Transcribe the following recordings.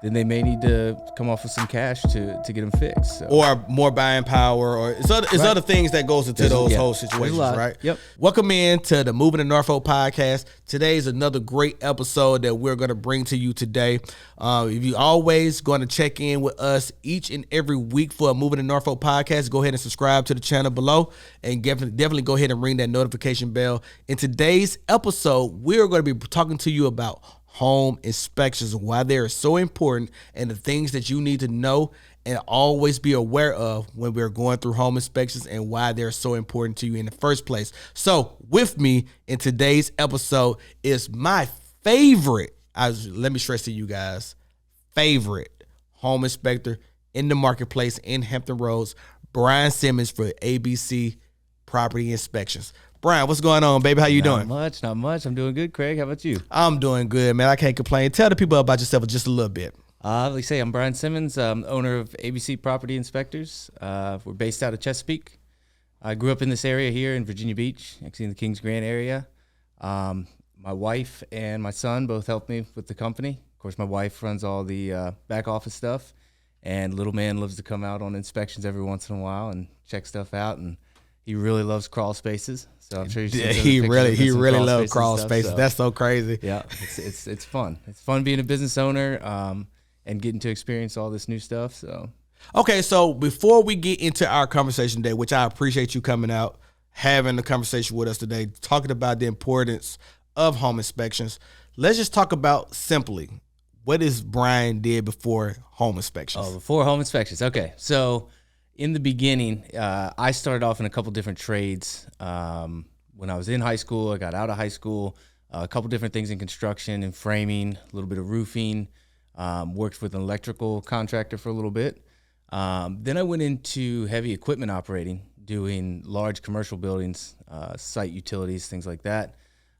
then they may need to come off with some cash to get them fixed. So. Or more buying power, or it's other things that goes into those whole situations, right? Yep. Welcome in to the Moving to Norfolk podcast. Today is another great episode that we're going to bring to you today. If you always going to check in with us each and every week for a Moving to Norfolk podcast, go ahead and subscribe to the channel below, and definitely go ahead and ring that notification bell. In today's episode, we're going to be talking to you about home inspections and why they are so important, and the things that you need to know and always be aware of when we're going through home inspections, and why they're so important to you in the first place. So with me in today's episode is my favorite, let me stress to you guys, favorite home inspector in the marketplace in Hampton Roads, Brian Simmons for ABC Property Inspections. Brian, what's going on, baby? How you doing? Not much. I'm doing good, Craig. How about you? I'm doing good, man. I can't complain. Tell the people about yourself just a little bit. Like I say, I'm Brian Simmons, owner of ABC Property Inspectors. We're based out of Chesapeake. I grew up in this area here in Virginia Beach, actually in the Kings Grant area. My wife and my son both helped me with the company. Of course, my wife runs all the back office stuff, and little man loves to come out on inspections every once in a while and check stuff out, and he really loves crawl spaces. So I'm sure he really loves crawl spaces. That's so crazy. Yeah, it's fun. It's fun being a business owner and getting to experience all this new stuff. So okay, so before we get into our conversation today, which I appreciate you coming out, having the conversation with us today, talking about the importance of home inspections, let's just talk about simply what is Brian did before home inspections. Oh, before home inspections. Okay, so in the beginning, I started off in a couple different trades. When I was in high school, I got out of high school, a couple different things in construction and framing, a little bit of roofing, worked with an electrical contractor for a little bit. Then I went into heavy equipment operating, doing large commercial buildings, site utilities, things like that,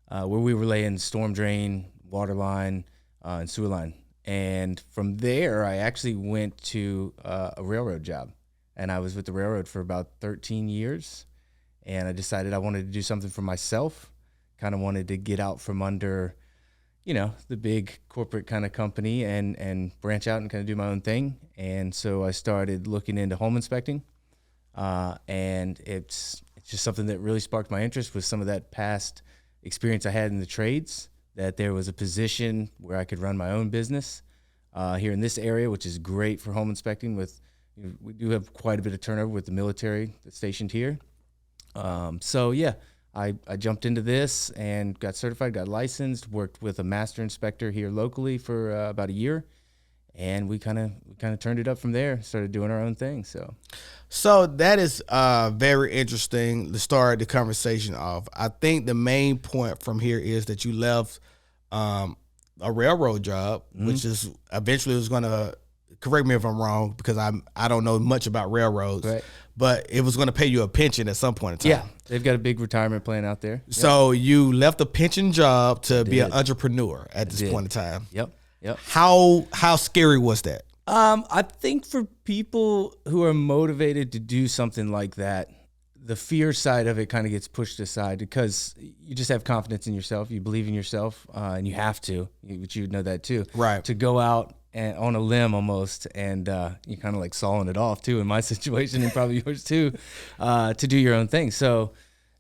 where we were laying storm drain, water line, and sewer line. And from there, I actually went to a railroad job. And I was with the railroad for about 13 years, and I decided I wanted to do something for myself, kind of wanted to get out from under, the big corporate kind of company and branch out and kind of do my own thing. And so I started looking into home inspecting, and it's just something that really sparked my interest with some of that past experience I had in the trades, that there was a position where I could run my own business here in this area, which is great for home inspecting. We do have quite a bit of turnover with the military that's stationed here. So yeah, I jumped into this and got certified, got licensed, worked with a master inspector here locally for about a year, and we kind of turned it up from there. Started doing our own thing. So that is very interesting to start the conversation off. I think the main point from here is that you left a railroad job, which is eventually was going to, correct me if I'm wrong, because I don't know much about railroads, right, but it was going to pay you a pension at some point in time. Yeah, they've got a big retirement plan out there. So you left a pension job to be an entrepreneur at this point in time. Yep. How scary was that? I think for people who are motivated to do something like that, the fear side of it kind of gets pushed aside, because you just have confidence in yourself. You believe in yourself, and you have to, which you know that too, right, to go out and on a limb almost, and you kind of like sawing it off too in my situation, and probably yours too, to do your own thing. So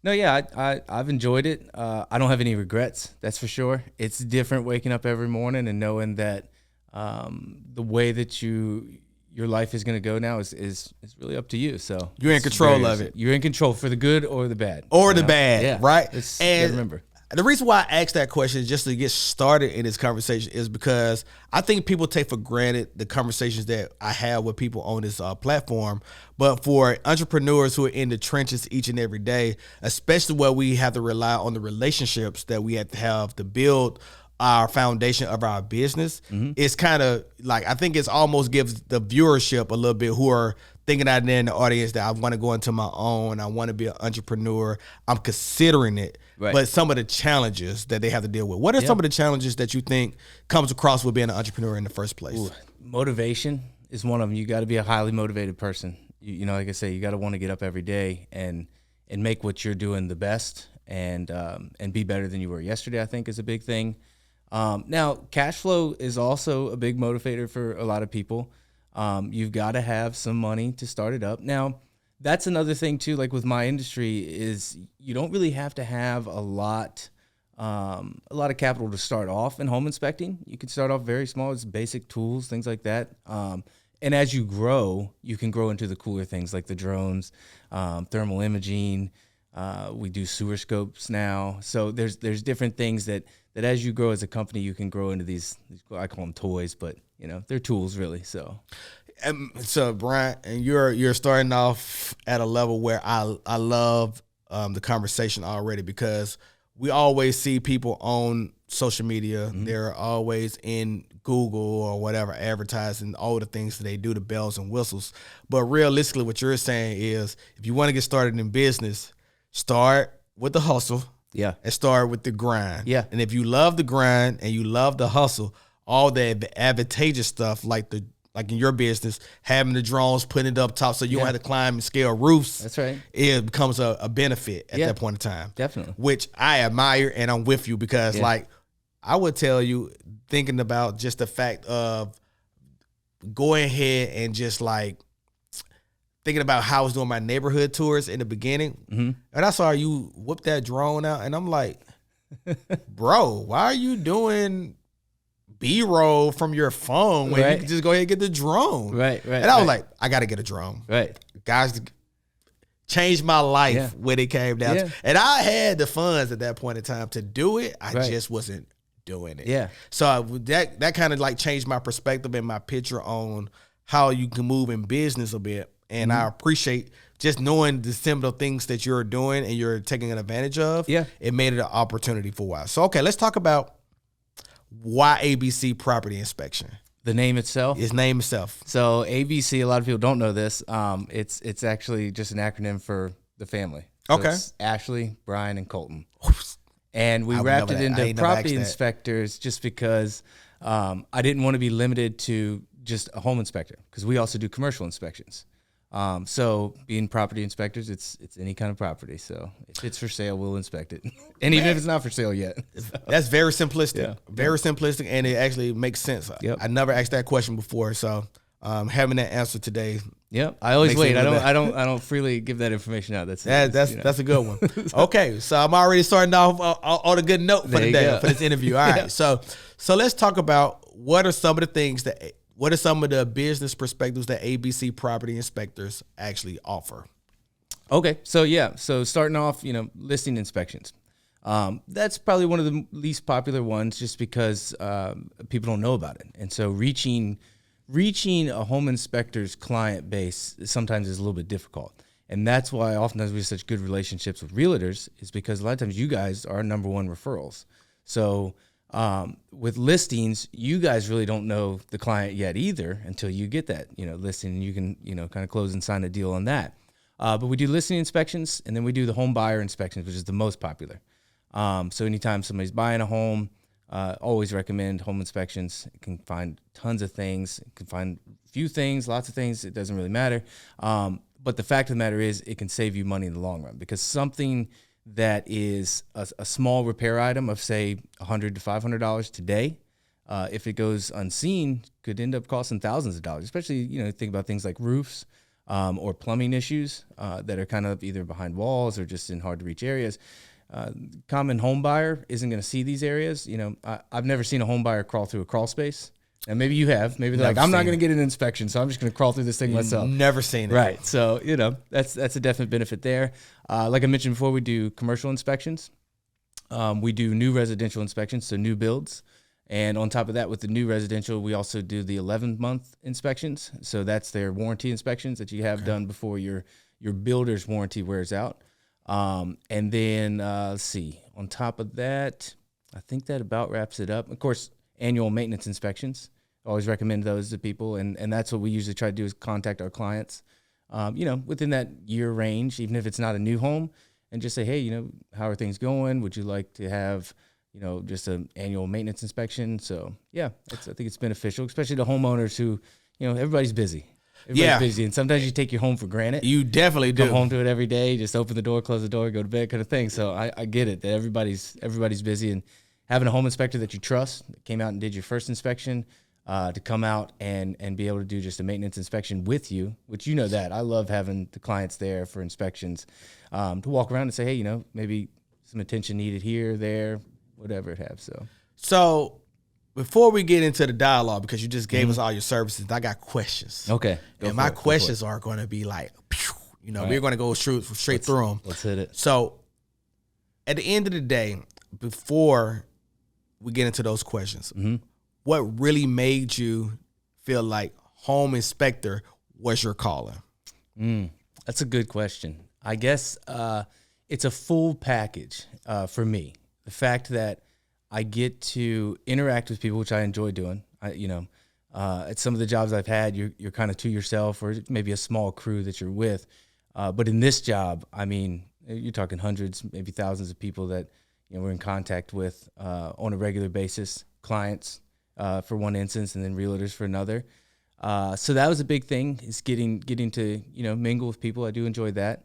no, yeah, I've enjoyed it. I don't have any regrets, that's for sure. It's different waking up every morning and knowing that the way that your life is going to go now is really up to you. So you're in control of it. You're in control for the good or the bad. Or the bad, yeah, right? And remember, the reason why I asked that question just to get started in this conversation is because I think people take for granted the conversations that I have with people on this platform. But for entrepreneurs who are in the trenches each and every day, especially where we have to rely on the relationships that we have to build our foundation of our business, it's kind of like, I think it's almost gives the viewership a little bit who are thinking out there in the audience that I want to go into my own, I want to be an entrepreneur, I'm considering it, right, but some of the challenges that they have to deal with. What are some of the challenges that you think comes across with being an entrepreneur in the first place? Ooh, motivation is one of them. You got to be a highly motivated person. You know, like I say, you got to want to get up every day and make what you're doing the best, and be better than you were yesterday, I think, is a big thing. Now, cash flow is also a big motivator for a lot of people. You've got to have some money to start it up. Now, that's another thing too. Like with my industry, is you don't really have to have a lot of capital to start off in home inspecting. You can start off very small, it's basic tools, things like that. And as you grow, you can grow into the cooler things like the drones, thermal imaging. We do sewer scopes now. So there's different things that as you grow as a company, you can grow into these I call them toys, but they're tools really. So Brian, and you're starting off at a level where I love the conversation already, because we always see people on social media. Mm-hmm. They're always in Google or whatever advertising all the things that they do, the bells and whistles. But realistically, what you're saying is, if you want to get started in business, start with the hustle. Yeah. And start with the grind. Yeah. And if you love the grind and you love the hustle, all the advantageous stuff, like in your business, having the drones, putting it up top so you don't have to climb and scale roofs. That's right. It becomes a benefit at that point in time. Definitely. Which I admire, and I'm with you, because like I would tell you, thinking about just the fact of going ahead and just like thinking about how I was doing my neighborhood tours in the beginning, and I saw you whip that drone out, and I'm like, bro, why are you doing B-roll from your phone when you can just go ahead and get the drone? Right. And I was like, I got to get a drone. Right. Guys, changed my life when it came down. Yeah. And I had the funds at that point in time to do it. I just wasn't doing it. Yeah. So that kind of like changed my perspective and my picture on how you can move in business a bit. And I appreciate just knowing the similar things that you're doing and you're taking advantage of. Yeah. It made it an opportunity for a while. So, okay, let's talk about why ABC Property Inspection. The name itself? Its name itself. So ABC, a lot of people don't know this. It's actually just an acronym for the family. So Okay. It's Ashley, Brian, and Colton. And we wrapped it into property inspectors just because I didn't want to be limited to just a home inspector, because we also do commercial inspections. So being property inspectors, it's any kind of property. So if it's for sale, we'll inspect it. And even if it's not for sale yet. That's very simplistic. Yeah. Very simplistic, and it actually makes sense. Yep. I never asked that question before, so having that answer today. Yep. I always wait. I don't freely give that information out. That's a good one. Okay, so I'm already starting off on a good note for today for this interview. All right. So let's talk about what are some of the business perspectives that ABC Property Inspectors actually offer? Okay. So starting off, listing inspections. That's probably one of the least popular ones, just because people don't know about it. And so reaching a home inspector's client base sometimes is a little bit difficult. And that's why oftentimes we have such good relationships with realtors, is because a lot of times you guys are number one referrals. So with listings, you guys really don't know the client yet either until you get that, listing, and you can, kind of close and sign a deal on that. But we do listing inspections, and then we do the home buyer inspections, which is the most popular. So anytime somebody's buying a home, always recommend home inspections. You can find tons of things. You can find a few things, lots of things. It doesn't really matter. But the fact of the matter is, it can save you money in the long run, because something that is a small repair item of, say, $100 to $500 today, if it goes unseen, could end up costing thousands of dollars. Especially, think about things like roofs or plumbing issues that are kind of either behind walls or just in hard to reach areas. Common home buyer isn't going to see these areas. I've never seen a home buyer crawl through a crawl space. And maybe you have. Maybe they're like, I'm not going to get an inspection, so I'm just going to crawl through this thing myself. Never seen it. Right. So, that's a definite benefit there. Like I mentioned before, we do commercial inspections. We do new residential inspections, so new builds. And on top of that, with the new residential, we also do the 11-month inspections. So that's their warranty inspections that you have done before your builder's warranty wears out. And then, let's see, on top of that, I think that about wraps it up. Of course, annual maintenance inspections. I always recommend those to people, and that's what we usually try to do, is contact our clients, within that year range, even if it's not a new home, and just say, hey, how are things going? Would you like to have, just an annual maintenance inspection? So yeah, I think it's beneficial, especially to homeowners who, everybody's busy. Everybody's busy, and sometimes you take your home for granted. You definitely do. Come home to it every day, just open the door, close the door, go to bed, kind of thing. So I get it that everybody's busy, and having a home inspector that you trust that came out and did your first inspection, to come out and be able to do just a maintenance inspection with you, which you know that. I love having the clients there for inspections, to walk around and say, hey, maybe some attention needed here, there, whatever it has. So before we get into the dialogue, because you just gave us all your services, I got questions. Okay. And my questions are going to be like, we're going to go straight through them. Let's hit it. So at the end of the day, before we get into those questions, what really made you feel like home inspector was your calling? That's a good question. I guess it's a full package for me. The fact that I get to interact with people, which I enjoy doing. At some of the jobs I've had, you're kind of to yourself, or maybe a small crew that you're with. But in this job, I mean, you're talking hundreds, maybe thousands of people that we're in contact with on a regular basis. Clients for one instance, and then realtors for another. So that was a big thing, is getting to mingle with people. I do enjoy that.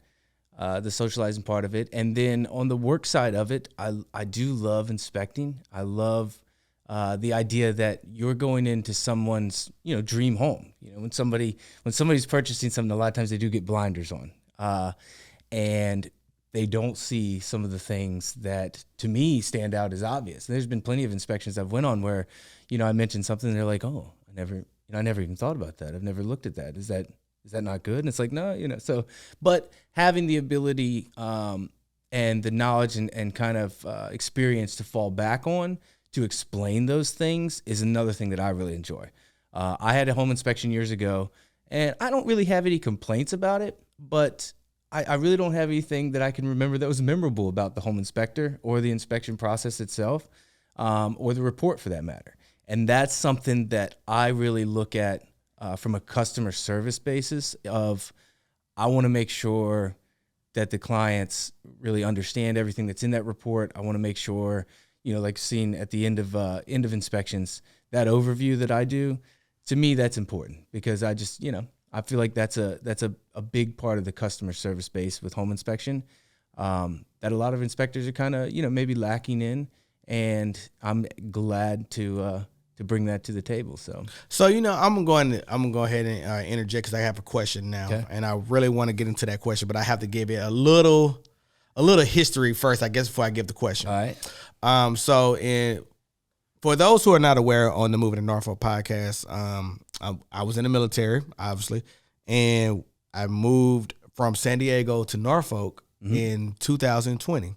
The socializing part of it. And then on the work side of it, I do love inspecting. I love the idea that you're going into someone's, dream home. When somebody's purchasing something, a lot of times they do get blinders on. And they don't see some of the things that to me stand out as obvious. And there's been plenty of inspections I've went on where, I mentioned something and they're like, oh, I never even thought about that. I've never looked at that. Is that not good? And it's like, no, but having the ability and the knowledge and kind of experience to fall back on to explain those things is another thing that I really enjoy. I had a home inspection years ago, and I don't really have any complaints about it, but I really don't have anything that I can remember that was memorable about the home inspector or the inspection process itself, or the report for that matter. And that's something that I really look at from a customer service basis of, I want to make sure that the clients really understand everything that's in that report. I want to make sure, like seen at the end of inspections, that overview that I do, to me, that's important, because I just, I feel like that's a big part of the customer service base with home inspection, that a lot of inspectors are kind of, maybe lacking in, and I'm glad to bring that to the table. So I'm going to go ahead and interject, because I have a question now, okay. And I really want to get into that question, but I have to give it a little history first, I guess, before I give the question. All right. For those who are not aware, on the Moving to Norfolk podcast, I was in the military, obviously, and I moved from San Diego to Norfolk in 2020.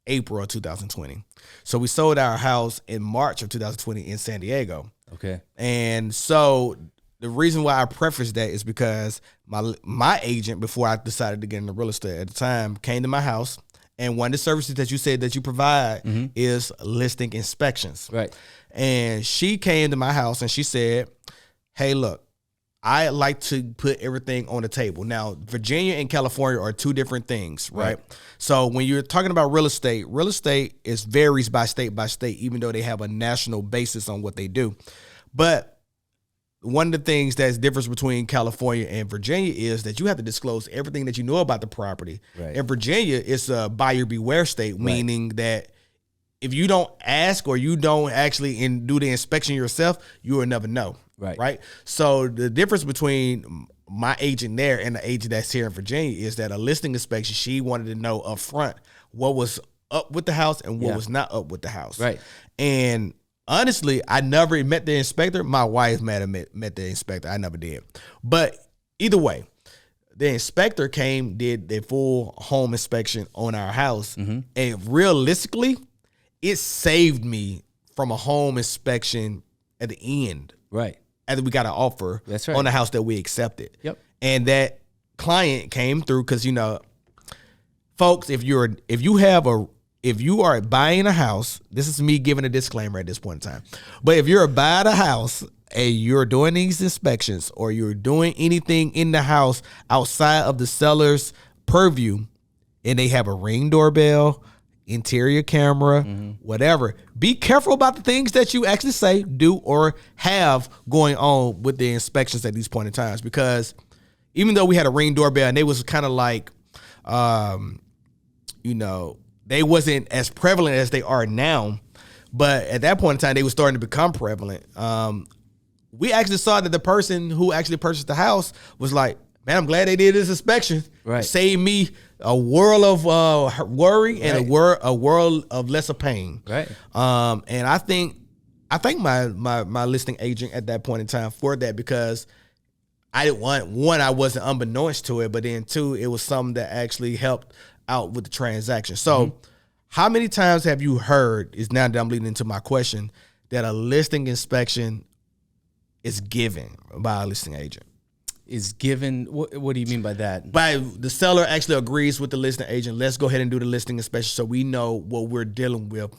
April of 2020. So we sold our house in March of 2020 in San Diego. Okay. And so the reason why I preface that is because my agent, before I decided to get into real estate at the time, came to my house, and one of the services that you said that you provide is listing inspections. Right. And she came to my house and she said, hey, look, I like to put everything on the table. Now, Virginia and California are two different things, right? So when you're talking about real estate varies by state, even though they have a national basis on what they do. But one of the things that's difference between California and Virginia is that you have to disclose everything that you know about the property. Right. In Virginia, it's a buyer beware state, meaning that if you don't ask or you don't actually do the inspection yourself, you will never know. Right. So the difference between my agent there and the agent that's here in Virginia is that a listing inspection, she wanted to know up front what was up with the house and what was not up with the house. Right. And honestly, I never met the inspector. My wife met the inspector. I never did. But either way, the inspector came, did the full home inspection on our house. And realistically, it saved me from a home inspection at the end. Right. After we got an offer on the house that we accepted. Yep. And that client came through because, folks, if you are buying a house, this is me giving a disclaimer at this point in time. But if you're buying a house and you're doing these inspections or you're doing anything in the house outside of the seller's purview, and they have a Ring doorbell, interior camera, whatever, be careful about the things that you actually say, do, or have going on with the inspections at these point in times. Because even though we had a Ring doorbell and they was kind of like, they wasn't as prevalent as they are now. But at that point in time, they were starting to become prevalent. We actually saw that the person who actually purchased the house was like, man, I'm glad they did this inspection. Right. Saved me a world of worry and a world of lesser pain. Right. And I think my listing agent at that point in time for that, because I didn't want, one, I wasn't unbeknownst to it, but then two, it was something that actually helped out with the transaction. So how many times have you heard, is now that I'm leading into my question, that a listing inspection is given by a listing agent? Is given, what do you mean by that? By the seller actually agrees with the listing agent, let's go ahead and do the listing inspection so we know what we're dealing with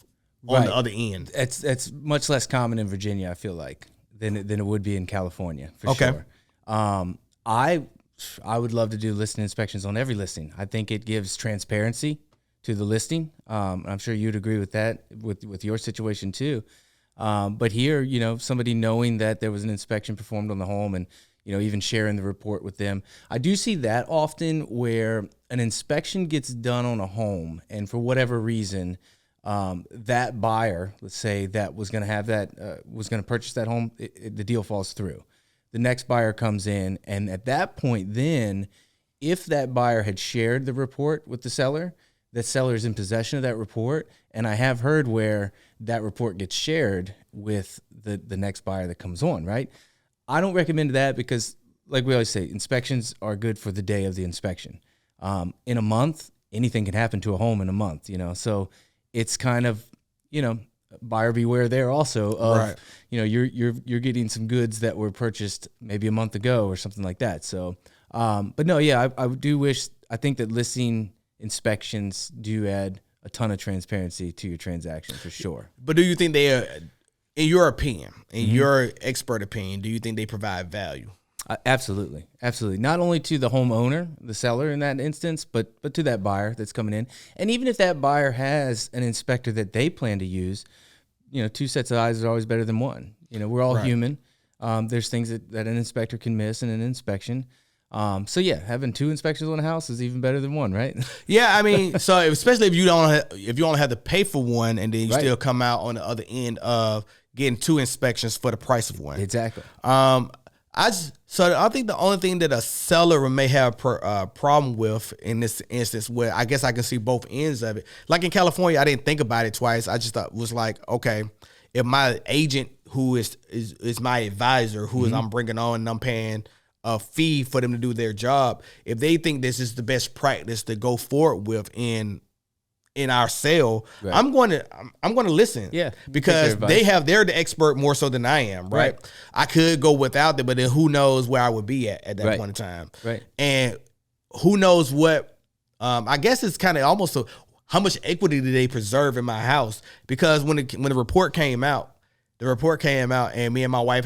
on the other end. It's much less common in Virginia, I feel like, than it would be in California, for sure. I would love to do listing inspections on every listing. I think it gives transparency to the listing. I'm sure you'd agree with that with your situation too. But here, you know, somebody knowing that there was an inspection performed on the home and, you know, even sharing the report with them. I do see that often where an inspection gets done on a home and for whatever reason, that buyer, let's say that was going to have that, was going to purchase that home, the deal falls through. The next buyer comes in, and at that point then, if that buyer had shared the report with the seller is in possession of that report, and I have heard where that report gets shared with the next buyer that comes on, right? I don't recommend that because, like we always say, inspections are good for the day of the inspection. In a month, anything can happen to a home in a month, you know? So it's kind of, you know, buyer beware there also of, you know, you're getting some goods that were purchased maybe a month ago or something like that. So, but no, yeah, I think that listing inspections do add a ton of transparency to your transaction for sure. But do you think they are, in your opinion, in your expert opinion, do you think they provide value? Absolutely. Absolutely. Not only to the homeowner, the seller in that instance, but to that buyer that's coming in. And even if that buyer has an inspector that they plan to use, you know, two sets of eyes are always better than one. You know, we're all human. There's things that an inspector can miss in an inspection. So yeah, having two inspections on a house is even better than one, right? Yeah, I mean, so especially if you only have to pay for one and then you still come out on the other end of getting two inspections for the price of one. Exactly. I think the only thing that a seller may have a problem with in this instance, where I guess I can see both ends of it. Like in California, I didn't think about it twice. I just thought it was like, okay, if my agent who is my advisor, who is I'm bringing on and I'm paying a fee for them to do their job, if they think this is the best practice to go forward with in our sale, I'm going to listen. Yeah, because they're the expert more so than I am, right? I could go without them, but then who knows where I would be at that point in time. Right. And who knows what, I guess it's kind of almost how much equity did they preserve in my house? Because when the report came out, and me and my wife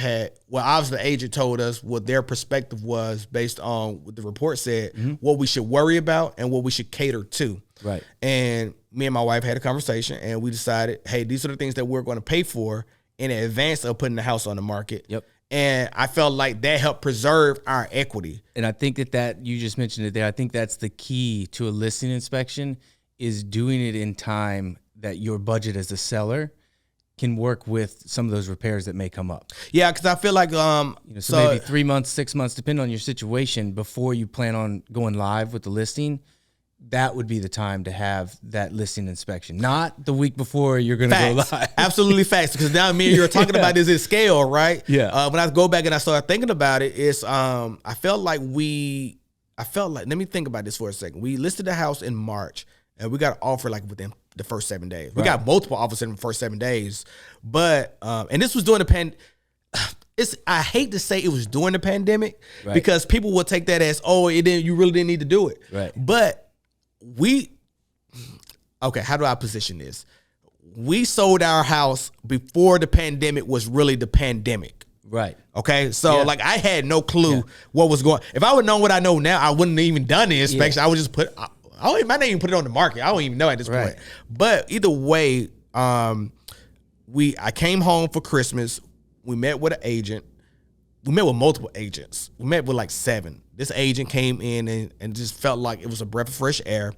obviously the agent told us what their perspective was based on what the report said, what we should worry about and what we should cater to. Right. And me and my wife had a conversation and we decided, hey, these are the things that we're going to pay for in advance of putting the house on the market. Yep. And I felt like that helped preserve our equity. And I think that you just mentioned it there. I think that's the key to a listing inspection, is doing it in time that your budget as a seller can work with some of those repairs that may come up. Yeah, because I feel like so maybe 3 months, 6 months, depending on your situation, before you plan on going live with the listing, that would be the time to have that listing inspection, not the week before you're going to go live. Absolutely facts. Because now me and you were talking about this in scale, right? Yeah. When I go back and I started thinking about it, it's I felt like let me think about this for a second. We listed the house in March and we got an offer like within the first 7 days. We got multiple offers in the first 7 days, but and this was during the I hate to say it was during the pandemic because people will take that as, oh, you really didn't need to do it. Right. But how do I position this? We sold our house before the pandemic was really the pandemic. Right. Okay. So like I had no clue what was going. If I would know what I know now, I wouldn't have even done the inspection. I would just I might not even put it on the market. I don't even know at this point. But either way, I came home for Christmas. We met with an agent. We met with multiple agents. We met with like 7. This agent came in and just felt like it was a breath of fresh air.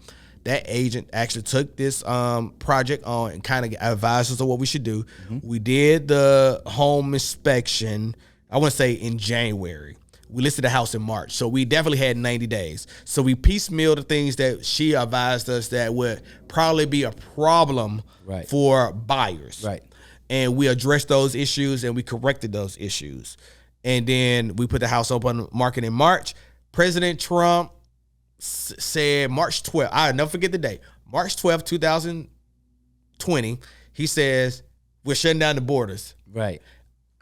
that agent actually took this project on and kind of advised us on what we should do. We did the home inspection, I want to say in January. We listed the house in March, so we definitely had 90 days. So we piecemealed the things that she advised us that would probably be a problem for buyers. Right. And we addressed those issues and we corrected those issues. And then we put the house up on the market in March. President Trump said March 12th, I'll never forget the date, March 12th, 2020, he says, we're shutting down the borders. Right.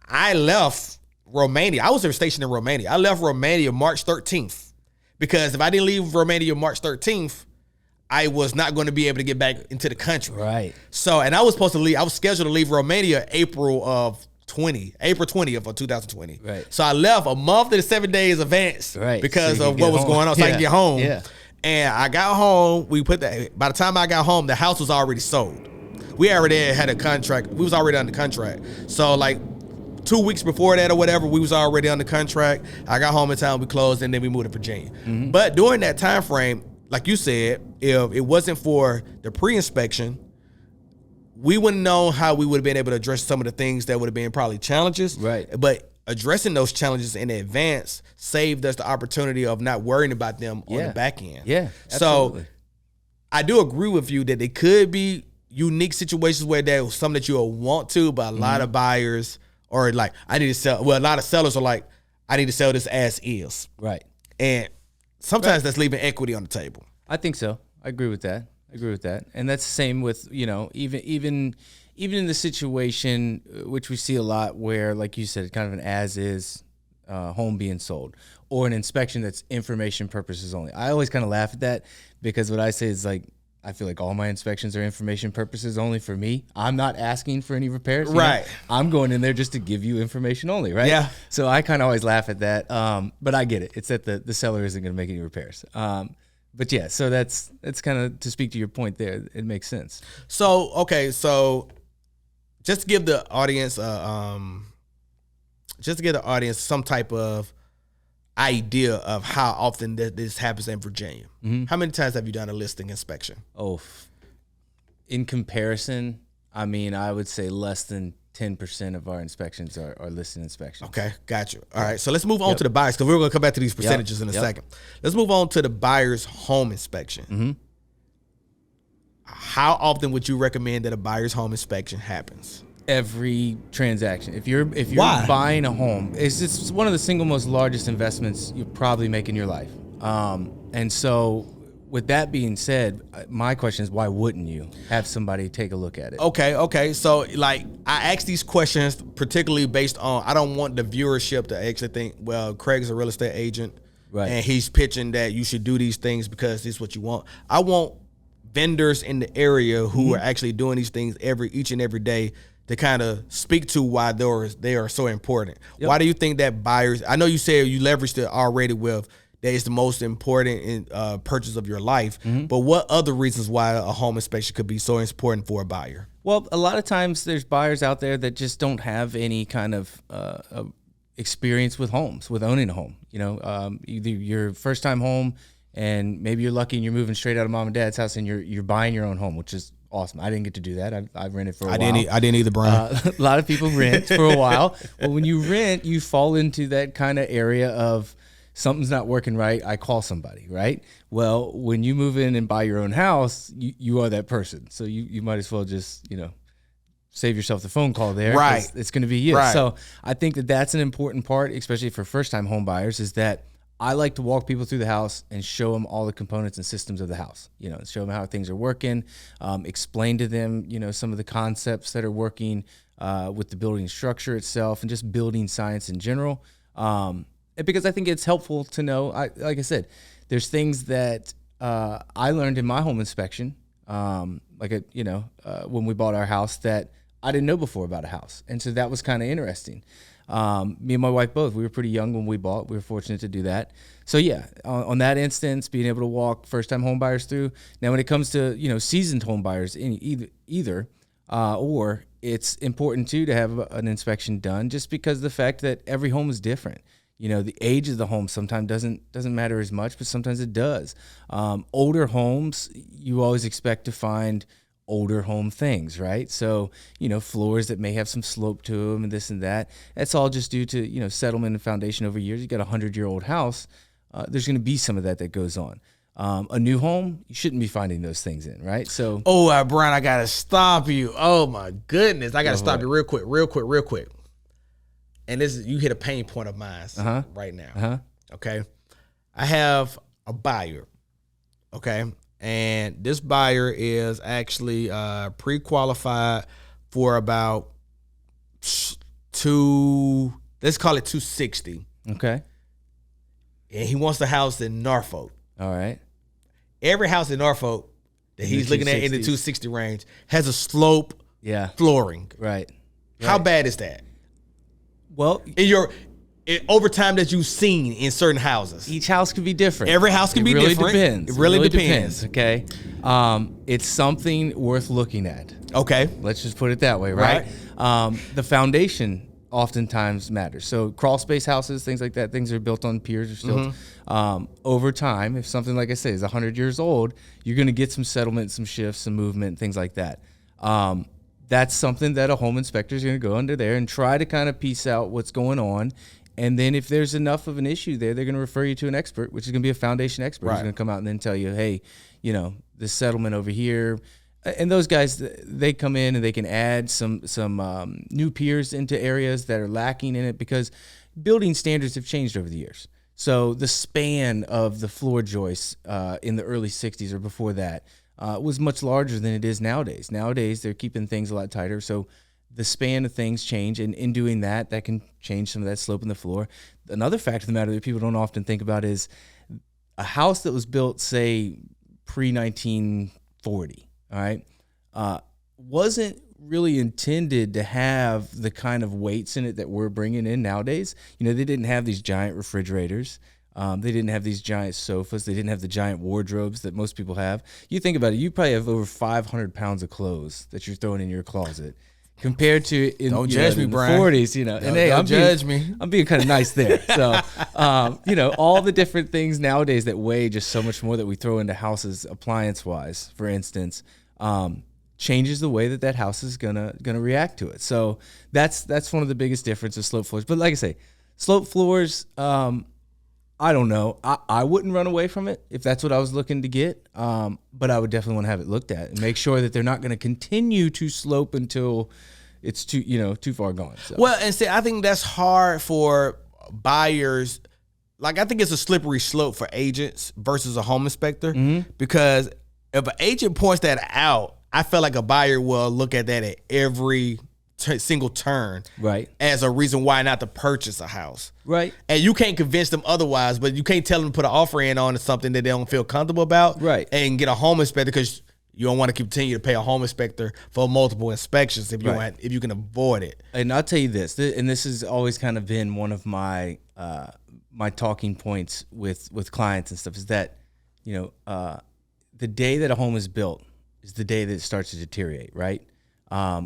I left Romania. I was stationed in Romania. I left Romania March 13th because if I didn't leave Romania March 13th, I was not going to be able to get back into the country. Right. So, and I was supposed to leave, I was scheduled to leave Romania April 20th of 2020. Right. So I left a month and 7 days advance because of what was going on, so I could get home. Yeah. And I got home, by the time I got home, the house was already sold. We already had a contract. We was already on the contract. So like 2 weeks before that or whatever, we was already on the contract. I got home in town, we closed, and then we moved to Virginia. But during that time frame, like you said, if it wasn't for the pre-inspection, we wouldn't know how we would have been able to address some of the things that would have been probably challenges. Right. But addressing those challenges in advance saved us the opportunity of not worrying about them on the back end. Yeah, absolutely. So I do agree with you that it could be unique situations where there's something that you'll want to, but a lot of buyers are like, I need to sell. Well, a lot of sellers are like, I need to sell this as is. Right. And sometimes that's leaving equity on the table. I think so. I agree with that. And that's the same with, even in the situation, which we see a lot where, like you said, kind of an as-is home being sold or an inspection that's information purposes only. I always kind of laugh at that because what I say is like, I feel like all my inspections are information purposes only for me. I'm not asking for any repairs. Right. I'm going in there just to give you information only, right? Yeah. So I kind of always laugh at that. But I get it. It's that the seller isn't going to make any repairs. But yeah, so that's kind of to speak to your point there. It makes sense. So, okay, so just to give the audience some type of idea of how often this happens in Virginia. How many times have you done a listing inspection? Oh, in comparison, I mean, I would say less than 10% of our inspections are listing inspections. Okay, got you. All right, so let's move on to the buyers because we're going to come back to these percentages in a second. Let's move on to the buyer's home inspection. How often would you recommend that a buyer's home inspection happens? Every transaction. If you're Why? buying a home, it's one of the single most largest investments you'll probably make in your life. And so with that being said, my question is, why wouldn't you have somebody take a look at it? Okay. So, like, I ask these questions particularly based on, I don't want the viewership to actually think, well, Craig's a real estate agent, right, and he's pitching that you should do these things because this is what you want. I want vendors in the area who are actually doing these things each and every day to kind of speak to why they are so important. Yep. Why do you think that buyers, I know you said you leveraged it already with that it's the most important purchase of your life, but what other reasons why a home inspection could be so important for a buyer? Well, a lot of times there's buyers out there that just don't have any kind of experience with homes, with owning a home. Either your first time home and maybe you're lucky and you're moving straight out of mom and dad's house and you're buying your own home, which is awesome. I didn't get to do that. I've rented for a while. I didn't either, Brian. A lot of people rent for a while. Well, when you rent, you fall into that kind of area of something's not working right. I call somebody, right? Well, when you move in and buy your own house, you are that person. So you might as well just, save yourself the phone call there. Right. It's going to be you. Right. So I think that's an important part, especially for first-time home buyers, is that I like to walk people through the house and show them all the components and systems of the house, show them how things are working, explain to them, some of the concepts that are working with the building structure itself and just building science in general. Because I think it's helpful to know, like I said, there's things that I learned in my home inspection, when we bought our house that I didn't know before about a house. And so that was kind of interesting. Me and my wife both, we were pretty young when we bought. We were fortunate to do that. So yeah, on that instance, being able to walk first-time home buyers through. Now, when it comes to, seasoned home buyers it's important too to have an inspection done just because of the fact that every home is different. The age of the home sometimes doesn't matter as much, but sometimes it does. Older homes, you always expect to find older home things, right? So, floors that may have some slope to them and this and that. That's all just due to, settlement and foundation over years. You got a 100-year-old house. There's going to be some of that goes on. A new home, you shouldn't be finding those things in, right? So, Brian, I got to stop you. Oh my goodness. I got to stop you real quick. And you hit a pain point of mine right now. Okay. I have a buyer. Okay. And this buyer is actually pre-qualified for about let's call it 260. Okay. And he wants the house in Norfolk. All right. Every house in Norfolk that he's looking at in the 260 range has a slope flooring. Right. How bad is that? Well, over time that you've seen in certain houses. Each house can be different. Every house can be different. Depends. It really depends. Okay. It's something worth looking at. Okay. Let's just put it that way, right? The foundation oftentimes matters. So crawl space houses, things like that, things that are built on piers or stilts. Over time, if something, like I say, is 100 years old, you're going to get some settlement, some shifts, some movement, things like that. That's something that a home inspector is going to go under there and try to kind of piece out what's going on. And then if there's enough of an issue there, they're going to refer you to an expert, which is going to be a foundation expert who's going to come out and then tell you, hey, this settlement over here. And those guys, they come in and they can add some new piers into areas that are lacking in it because building standards have changed over the years. So the span of the floor joists in the early 60s or before that was much larger than it is nowadays. Nowadays, they're keeping things a lot tighter. So the span of things change. And in doing that, that can change some of that slope in the floor. Another fact of the matter that people don't often think about is a house that was built, say, pre-1940, all right, wasn't really intended to have the kind of weights in it that we're bringing in nowadays. They didn't have these giant refrigerators. They didn't have these giant sofas. They didn't have the giant wardrobes that most people have. You think about it, you probably have over 500 pounds of clothes that you're throwing in your closet compared to in, don't judge me, in the Brian. 40s, and hey, I'm being kind of nice there. So, all the different things nowadays that weigh just so much more that we throw into houses appliance wise, for instance, changes the way that house is gonna react to it. So that's one of the biggest differences, slope floors. But like I say, slope floors, I don't know. I wouldn't run away from it if that's what I was looking to get. But I would definitely want to have it looked at and make sure that they're not going to continue to slope until it's too far gone. So. Well, and see, I think that's hard for buyers. Like, I think it's a slippery slope for agents versus a home inspector because if an agent points that out, I feel like a buyer will look at that at every single turn, right, as a reason why not to purchase a house, right. And you can't convince them otherwise, but you can't tell them to put an offer in on something that they don't feel comfortable about, right, and get a home inspector because you don't want to continue to pay a home inspector for multiple inspections if you can avoid it. And I'll tell you this, and this has always kind of been one of my my talking points with clients and stuff, is that the day that a home is built is the day that it starts to deteriorate, right?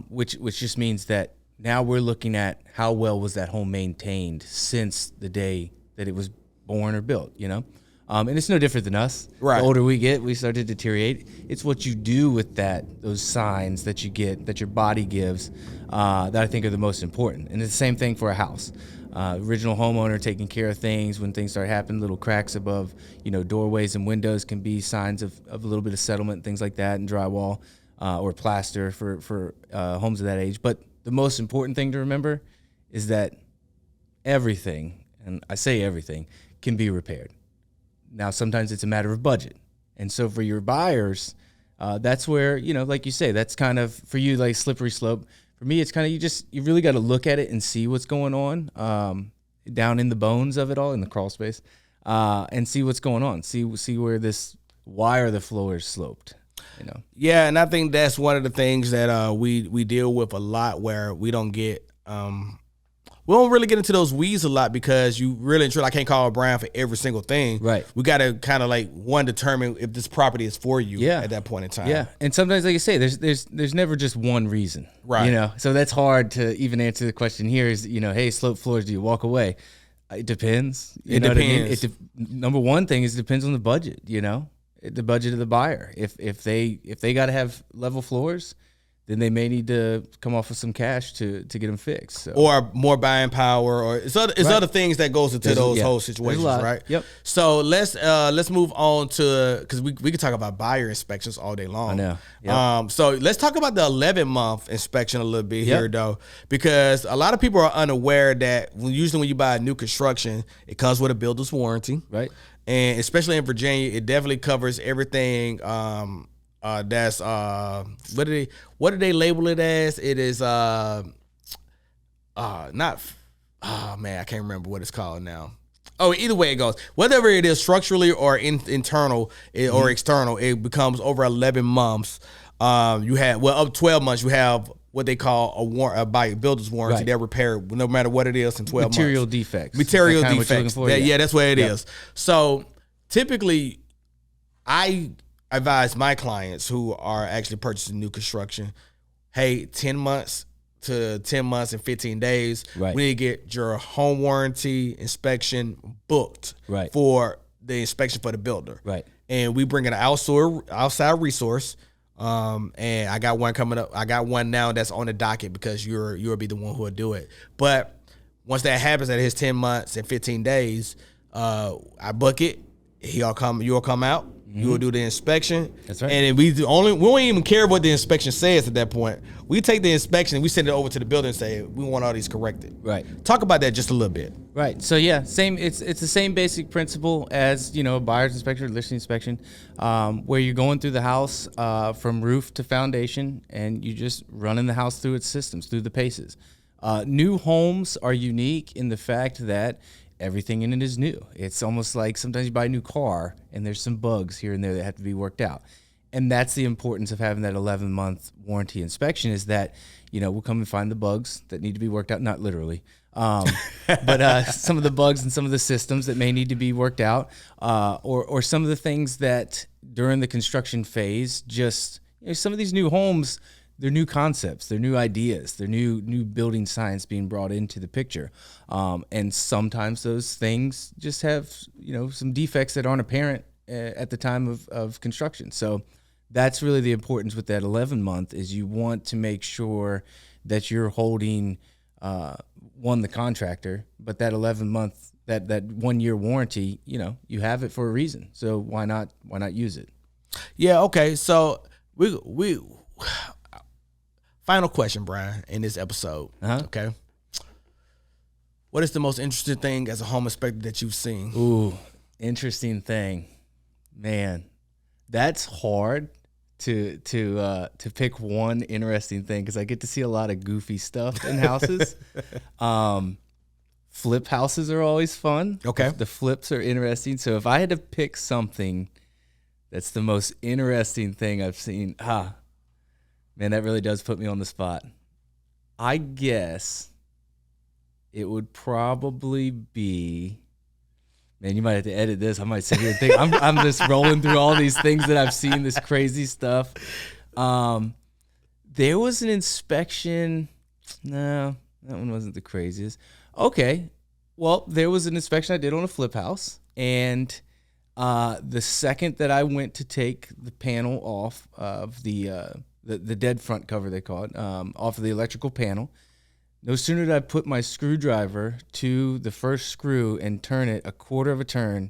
Which just means that now we're looking at how well was that home maintained since the day that it was born or built, and it's no different than us. Right. The older we get, we start to deteriorate. It's what you do with those signs that you get, that your body gives, that I think are the most important. And it's the same thing for a house. Original homeowner taking care of things when things start happening, little cracks above, doorways and windows can be signs of a little bit of settlement, things like that, and drywall. Or plaster for homes of that age. But the most important thing to remember is that everything, and I say everything, can be repaired. Now, sometimes it's a matter of budget. And so for your buyers, that's where, like you say, that's kind of, for you, like slippery slope. For me, it's kind of, you really got to look at it and see what's going on down in the bones of it all, in the crawl space, and see what's going on. See where why are the floors sloped? Yeah, and I think that's one of the things that we deal with a lot, where we don't really get into those weeds a lot because you really and truly, I can't call Brian for every single thing. Right. We got to kind of determine if this property is for you at that point in time. Yeah, and sometimes, like you say, there's never just one reason. Right. So that's hard to even answer the question here is, hey, slope floors, do you walk away? It depends. It depends. Number one thing is it depends on the budget. The budget of the buyer. If they got to have level floors, then they may need to come off with some cash to get them fixed. So. Or more buying power, or it's other things that goes into those whole situations, right? Yep. So let's move on to, because we could talk about buyer inspections all day long. I know. Yep. So let's talk about the 11-month inspection a little bit here, though, because a lot of people are unaware that usually when you buy a new construction, it comes with a builder's warranty, right? And especially in Virginia, it definitely covers everything. That's what do they label it as? It is not. Oh man, I can't remember what it's called now. Oh, either way it goes, whatever it is, structurally or internal or external, it becomes over 11 months. You have up 12 months. You have what they call a builder's warranty. Right. They'll repair it no matter what it is in 12 Material months. defects. Material defects. Yeah, that's what it Yep. is. So typically, I advise my clients who are actually purchasing new construction, hey, 10 months to 10 months and 15 days, Right. we need to get your home warranty inspection booked Right. for the inspection for the builder. Right. And we bring in an outside resource. And I got one coming up. I got one now that's on the docket because you'll be the one who will do it. But once that happens at his 10 months and 15 days, I book it. You'll come out. You will do the inspection. That's right. And then we don't even care what the inspection says at that point. We take the inspection and we send it over to the builder and say, we want all these corrected. Right. Talk about that just a little bit. Right. So yeah, same. It's the same basic principle as a buyer's inspection or listing inspection, where you're going through the house from roof to foundation, and you just running the house through its systems, through the paces. New homes are unique in the fact that everything in it is new. It's almost like sometimes you buy a new car and there's some bugs here and there that have to be worked out. And that's the importance of having that 11-month warranty inspection, is that, we'll come and find the bugs that need to be worked out, not literally, but some of the bugs and some of the systems that may need to be worked out, or some of the things that during the construction phase, just some of these new homes, they're new concepts, they're new ideas, they're new building science being brought into the picture. And sometimes those things just have, some defects that aren't apparent at the time of construction. So that's really the importance with that 11-month, is you want to make sure that you're holding, the contractor, but that 11-month, that 1-year warranty, you have it for a reason. So why not use it? Yeah. Okay. So we final question, Brian, in this episode. Okay. What is the most interesting thing as a home inspector that you've seen? Ooh, interesting thing. Man, that's hard to pick one interesting thing, because I get to see a lot of goofy stuff in houses. Flip houses are always fun. Okay. The flips are interesting. So if I had to pick something that's the most interesting thing I've seen, man, that really does put me on the spot. I guess it would probably be, man, you might have to edit this. I might sit here and think I'm just rolling through all these things that I've seen, this crazy stuff. There was an inspection. No, that one wasn't the craziest. Okay. Well, there was an inspection I did on a flip house, and the second that I went to take the panel off of the dead front cover, they call it, off of the electrical panel, no sooner did I put my screwdriver to the first screw and turn it a quarter of a turn,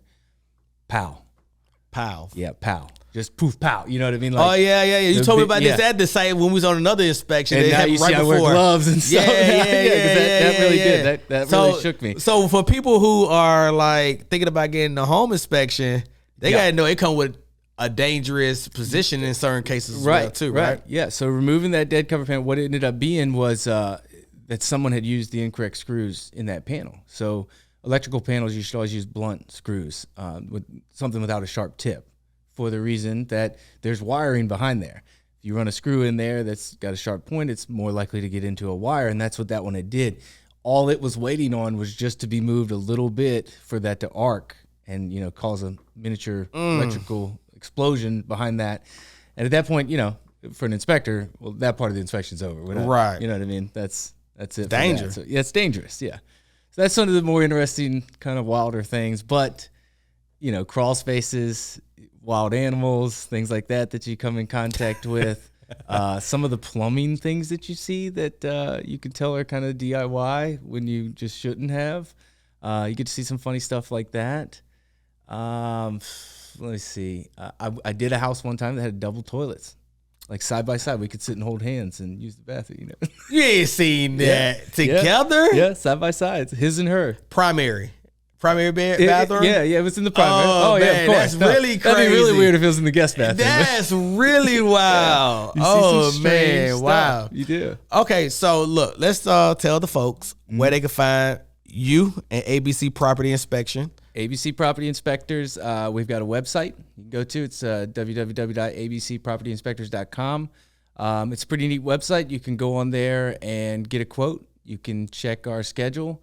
pow. Pow. Yeah, pow. Just poof, pow. You know what I mean? Like, yeah. You told me about this at the site when we was on another inspection. And now you see I wear gloves and stuff. That really did. That really shook me. So for people who are like thinking about getting a home inspection, they gotta know it comes with a dangerous position in certain cases as well too, right? Yeah. So removing that dead cover panel, what it ended up being was that someone had used the incorrect screws in that panel. So electrical panels, you should always use blunt screws with something without a sharp tip, for the reason that there's wiring behind there. If you run a screw in there that's got a sharp point, it's more likely to get into a wire, and that's what that one did. All it was waiting on was just to be moved a little bit for that to arc and cause a miniature electrical explosion behind that. And at that point, for an inspector, well, that part of the inspection's over. We're not, right. You know what I mean? That's it. Dangerous. So, yeah, it's dangerous. Yeah. So that's one of the more interesting, kind of wilder things. But, crawl spaces, wild animals, things like that you come in contact with. Some of the plumbing things that you see that you can tell are kind of DIY when you just shouldn't have. You get to see some funny stuff like that. Let me see. I did a house one time that had double toilets. Like side by side, we could sit and hold hands and use the bathroom. You ain't seen that together? Yeah, side by side, his and her. Primary bathroom? Yeah, it was in the primary. Oh, yeah, man, of course. that's really crazy. That'd be really weird if it was in the guest bathroom. That's really wild. You see Oh, some man, strange stuff. wow. You do. Okay, so look, let's tell the folks where they can find you and ABC Property Inspection. ABC Property Inspectors, we've got a website you can go to. It's www.abcpropertyinspectors.com. It's a pretty neat website. You can go on there and get a quote. You can check our schedule.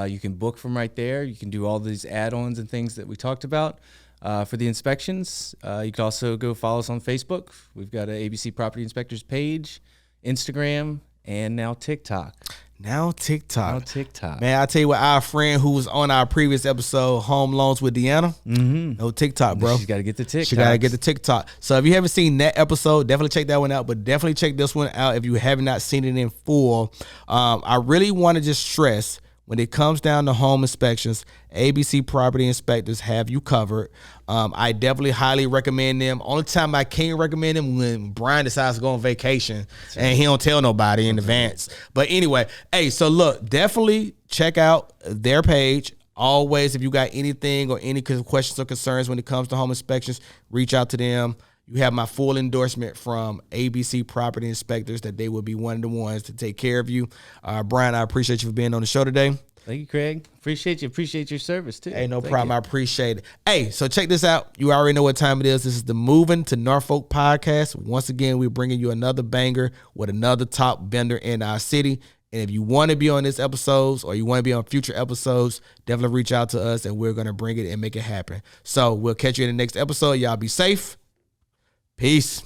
You can book from right there. You can do all these add-ons and things that we talked about for the inspections. You can also go follow us on Facebook. We've got an ABC Property Inspectors page, Instagram, and now TikTok. Now TikTok. Man, I tell you what, our friend who was on our previous episode, Home Loans with Deanna, no TikTok, bro. She's got to get the TikTok. She got to get the TikTok. So if you haven't seen that episode, definitely check that one out, but definitely check this one out if you have not seen it in full. I really want to just stress, when it comes down to home inspections, ABC Property Inspectors have you covered. I definitely highly recommend them. Only time I can't recommend them when Brian decides to go on vacation and he don't tell nobody in advance. But anyway, hey, so look, definitely check out their page. Always, if you got anything or any questions or concerns when it comes to home inspections, reach out to them. You have my full endorsement from ABC Property Inspectors that they will be one of the ones to take care of you. Brian, I appreciate you for being on the show today. Thank you, Craig. Appreciate you. Appreciate your service, too. Hey, no problem. I appreciate it. Hey, so check this out. You already know what time it is. This is the Moving to Norfolk podcast. Once again, we're bringing you another banger with another top vendor in our city. And if you want to be on this episodes or you want to be on future episodes, definitely reach out to us and we're going to bring it and make it happen. So we'll catch you in the next episode. Y'all be safe. Peace.